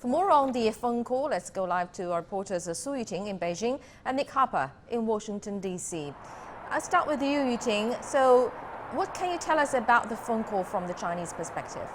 For more on the phone call, let's go live to our reporters Su Yuting in Beijing and Nick Harper in Washington, D.C. I'll start with you, Yuting. So what can you tell us about the phone call from the Chinese perspective?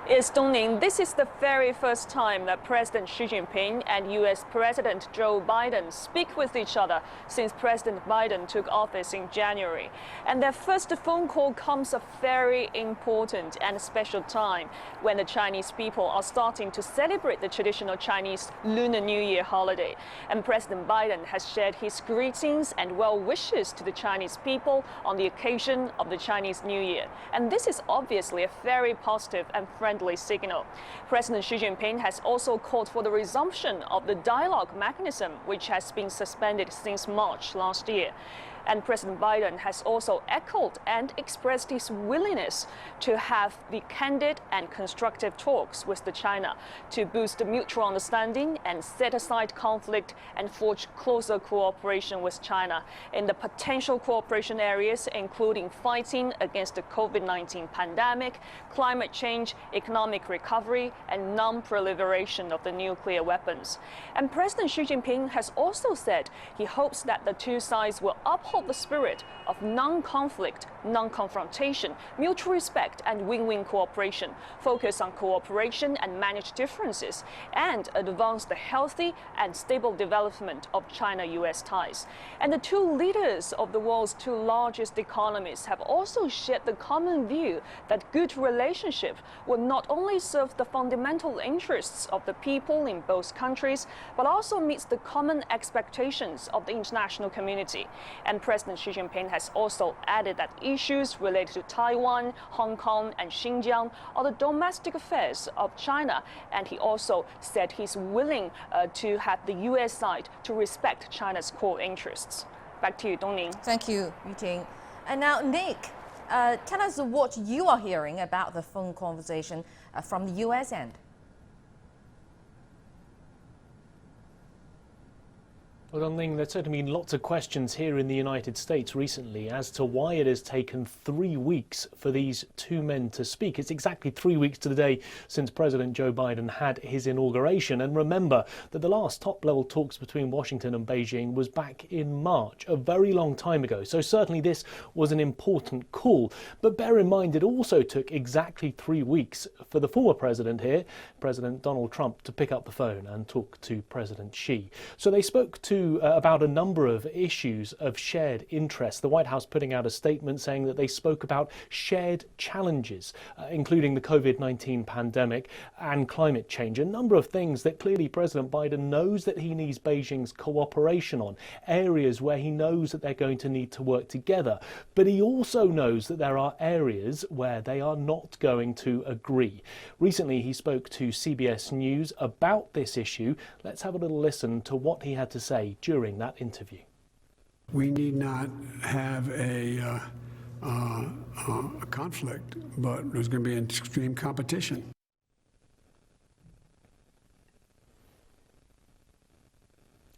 Yes, Dongning, this is the very first time that President Xi Jinping and U.S. President Joe Biden speak with each other since President Biden took office in January. And their first phone call comes at a very important and special time when the Chinese people are starting to celebrate the traditional Chinese Lunar New Year holiday. And President Biden has shared his greetings and well wishes to the Chinese people on the occasion of the Chinese New Year. And this is obviously a very positive and friendly signal. President Xi Jinping has also called for the resumption of the dialogue mechanism, which has been suspended since March last year. And President Biden has also echoed and expressed his willingness to have the candid and constructive talks with China to boost mutual understanding and set aside conflict and forge closer cooperation with China in the potential cooperation areas, including fighting against the COVID-19 pandemic, climate change, economic recovery, and non-proliferation of the nuclear weapons. And President Xi Jinping has also said he hopes that the two sides will uphold the spirit of non-conflict, non-confrontation, mutual respect, and win-win cooperation, focus on cooperation and manage differences, and advance the healthy and stable development of China-US ties. And the two leaders of the world's two largest economies have also shared the common view that good relationship will not only serve the fundamental interests of the people in both countries, but also meets the common expectations of the international community. And President Xi Jinping has also added that issues related to Taiwan, Hong Kong, and Xinjiang are the domestic affairs of China. And he also said he's willing to have the U.S. side to respect China's core interests. Back to you, Dongning. Thank you, Yuting. And now, Nick, tell us what you are hearing about the phone conversation from the U.S. end. Well, Ling, there's certainly been lots of questions here in the United States recently as to why it has taken 3 weeks for these two men to speak. It's exactly 3 weeks to the day since President Joe Biden had his inauguration. And remember that the last top-level talks between Washington and Beijing was back in March, a very long time ago. So certainly this was an important call. But bear in mind, it also took exactly 3 weeks for the former president here, President Donald Trump, to pick up the phone and talk to President Xi. So they spoke about a number of issues of shared interest. The White House putting out a statement saying that they spoke about shared challenges, including the COVID-19 pandemic and climate change, a number of things that clearly President Biden knows that he needs Beijing's cooperation on, areas where he knows that they're going to need to work together. But he also knows that there are areas where they are not going to agree. Recently, he spoke to CBS News about this issue. Let's have a little listen to what he had to say during that interview. We need not have a conflict, but there's going to be an extreme competition.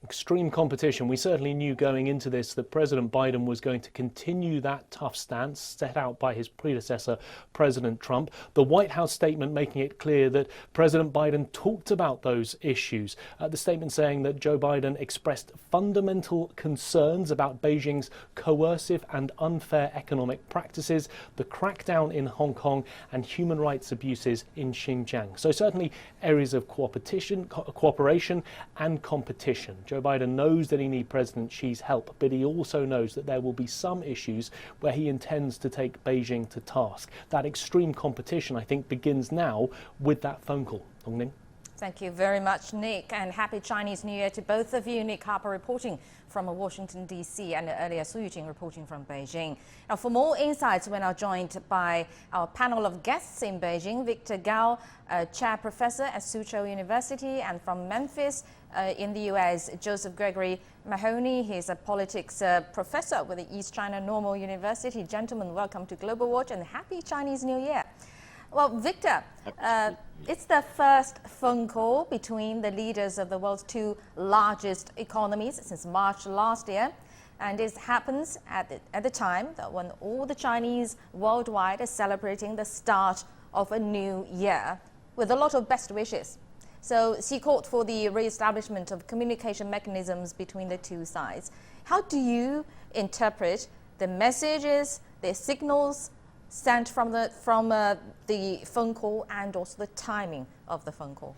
Extreme competition. We certainly knew going into this that President Biden was going to continue that tough stance set out by his predecessor, President Trump. The White House statement making it clear that President Biden talked about those issues. The statement saying that Joe Biden expressed fundamental concerns about Beijing's coercive and unfair economic practices, the crackdown in Hong Kong, and human rights abuses in Xinjiang. So certainly areas of cooperation and competition. Joe Biden knows that he needs President Xi's help, but he also knows that there will be some issues where he intends to take Beijing to task. That extreme competition, I think, begins now with that phone call. Dongning. Thank you very much, Nick, and happy Chinese New Year to both of you. Nick Harper reporting from Washington, D.C., and earlier Su Yuting reporting from Beijing. Now, for more insights, we're now joined by our panel of guests in Beijing. Victor Gao, Chair Professor at Suzhou University, and from Memphis in the U.S., Joseph Gregory Mahoney. He's a politics professor with the East China Normal University. Gentlemen, welcome to Global Watch and happy Chinese New Year. Well, Victor, it's the first phone call between the leaders of the world's two largest economies since March last year. And this happens at the time that when all the Chinese worldwide are celebrating the start of a new year. with a lot of best wishes. So Xi called for the re-establishment of communication mechanisms between the two sides. How do you interpret the messages, the signals sent from the phone call and also the timing of the phone call?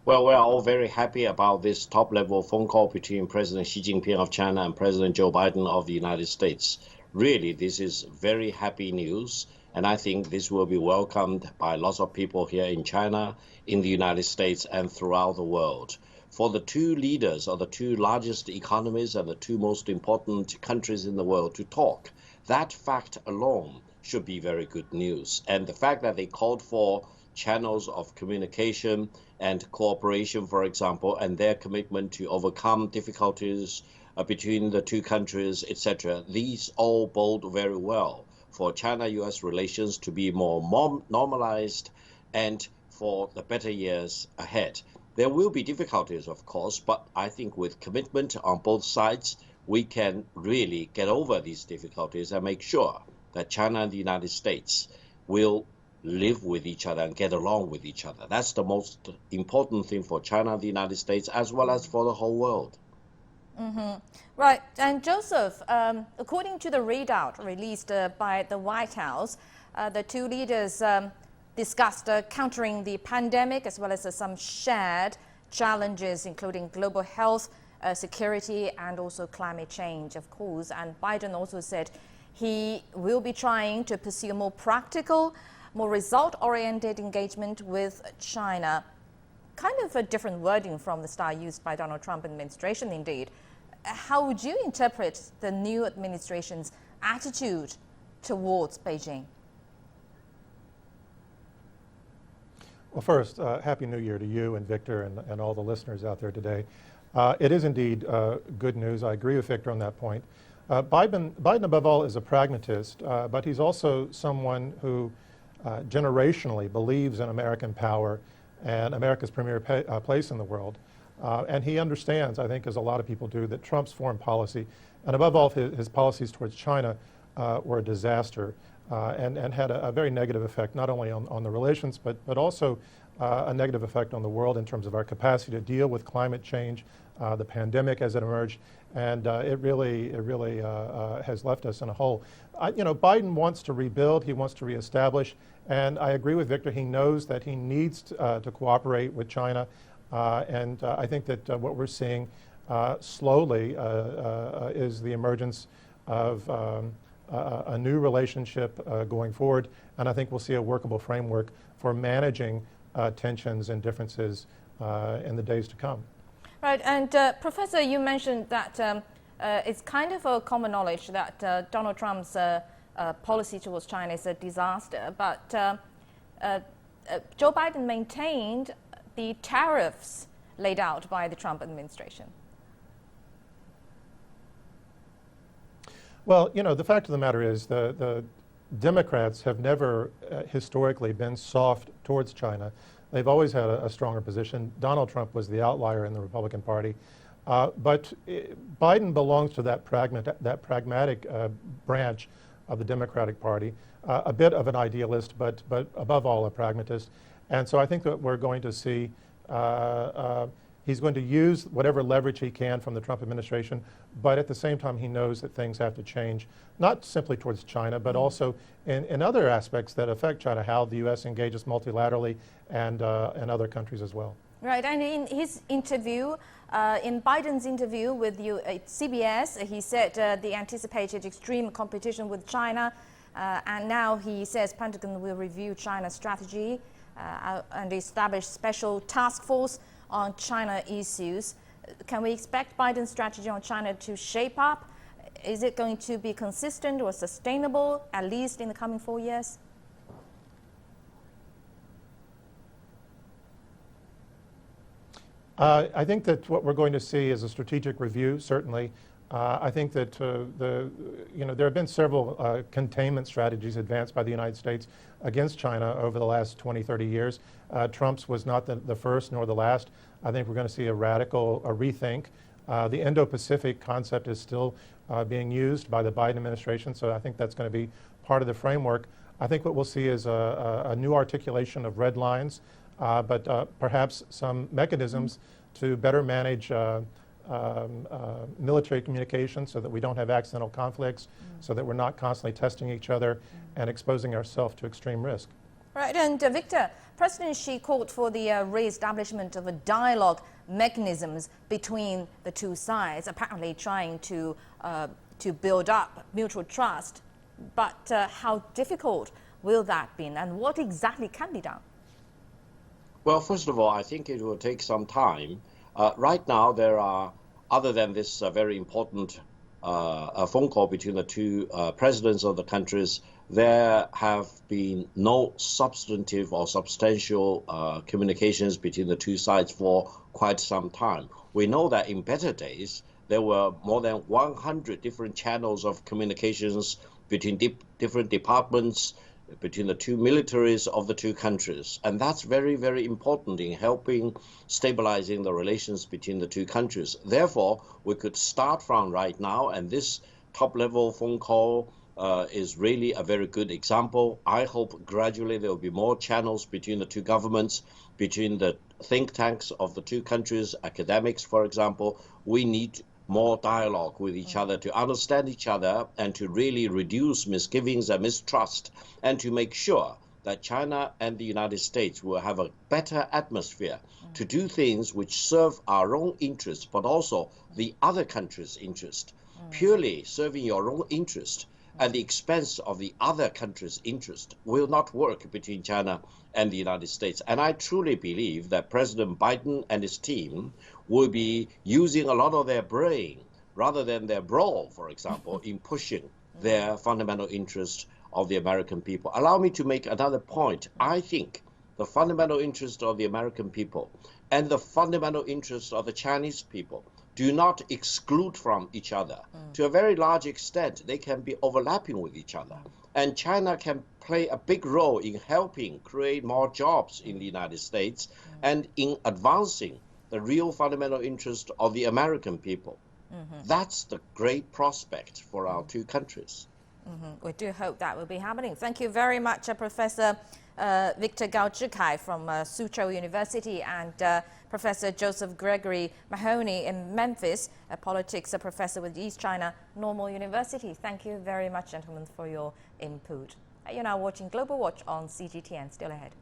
Well, we're all very happy about this top-level phone call between President Xi Jinping of China and President Joe Biden of the United States. Really, this is very happy news, and I think this will be welcomed by lots of people here in China, in the United States, and throughout the world. For the two leaders of the two largest economies and the two most important countries in the world to talk, that fact alone should be very good news. And the fact that they called for channels of communication and cooperation, for example, and their commitment to overcome difficulties between the two countries, etc. These all bode very well for China-US relations to be more normalized and for the better years ahead. There will be difficulties, of course, but I think with commitment on both sides, we can really get over these difficulties and make sure that China and the United States will live with each other and get along with each other. That's the most important thing for China and the United States, as well as for the whole world. Right, and Joseph, according to the readout released by the White House, the two leaders discussed countering the pandemic as well as some shared challenges, including global health, security, and also climate change, of course. And Biden also said he will be trying to pursue a more practical, more result-oriented engagement with China. Kind of a different wording from the style used by Donald Trump administration, indeed. How would you interpret the new administration's attitude towards Beijing? Well, first, Happy New Year to you and Victor and all the listeners out there today. It is indeed good news. I agree with Victor on that point. Biden, above all, is a pragmatist, but he's also someone who generationally believes in American power and America's premier place in the world. And he understands, I think, as a lot of people do, that Trump's foreign policy, and above all his policies towards China, were a disaster and had a very negative effect, not only on the relations, but also a negative effect on the world in terms of our capacity to deal with climate change, the pandemic as it emerged, and it really has left us in a hole. Biden wants to rebuild, he wants to reestablish, and I agree with Victor. He knows that he needs to cooperate with China, and I think that what we're seeing slowly is the emergence of a new relationship going forward, and I think we'll see a workable framework for managing tensions and differences in the days to come. Right, and Professor, you mentioned that it's kind of a common knowledge that Donald Trump's policy towards China is a disaster, but Joe Biden maintained the tariffs laid out by the Trump administration. Well, the fact of the matter is the Democrats have never historically been soft towards China. They've always had a stronger position. Donald Trump was the outlier in the Republican Party. But Biden belongs to that pragmatic branch of the Democratic Party, a bit of an idealist, but above all a pragmatist. And so I think that we're going to see he's going to use whatever leverage he can from the Trump administration, but at the same time he knows that things have to change, not simply towards China, but also in other aspects that affect China, how the U.S. engages multilaterally and other countries as well. Right, and in his interview, in Biden's interview with CBS, he said the anticipated extreme competition with China, and now he says Pentagon will review China's strategy and establish special task force on China issues. Can we expect Biden's strategy on China to shape up? Is it going to be consistent or sustainable, at least in the coming 4 years? I think that what we're going to see is a strategic review, certainly. I think that there have been several containment strategies advanced by the United States against China over the last 20, 30 years. Trump's was not the first nor the last. I think we're going to see a rethink. The Indo-Pacific concept is still being used by the Biden administration, so I think that's going to be part of the framework. I think what we'll see is a new articulation of red lines, but perhaps some mechanisms to better manage military communication so that we don't have accidental conflicts, so that we're not constantly testing each other and exposing ourselves to extreme risk. Right, and Victor, President Xi called for the re-establishment of a dialogue mechanisms between the two sides, apparently trying to build up mutual trust. But how difficult will that be, and what exactly can be done? Well, first of all, I think it will take some time. Right now, there are, other than this very important phone call between the two presidents of the countries, there have been no substantive or substantial communications between the two sides for quite some time. We know that in better days, there were more than 100 different channels of communications between different departments, between the two militaries of the two countries. And that's very, very important in helping stabilizing the relations between the two countries. Therefore, we could start from right now, and this top-level phone call is really a very good example. I hope gradually there will be more channels between the two governments, between the think tanks of the two countries, academics, for example. We need more dialogue with each other to understand each other and to really reduce misgivings and mistrust, and to make sure that China and the United States will have a better atmosphere to do things which serve our own interests, but also the other country's interest. Purely serving your own interest at the expense of the other country's interest will not work between China and the United States. And I truly believe that President Biden and his team will be using a lot of their brain rather than their brawl, for example, in pushing their fundamental interest of the American people. Allow me to make another point. I think the fundamental interest of the American people and the fundamental interest of the Chinese people do not exclude from each other. To a very large extent, they can be overlapping with each other. And China can play a big role in helping create more jobs in the United States and in advancing the real fundamental interest of the American people. That's the great prospect for our two countries. We do hope that will be happening. Thank you very much, Professor Victor Gao Zhikai from Suzhou University and Professor Joseph Gregory Mahoney in Memphis, a politics professor with East China Normal University. Thank you very much, gentlemen, for your input. You're now watching Global Watch on CGTN. Still ahead.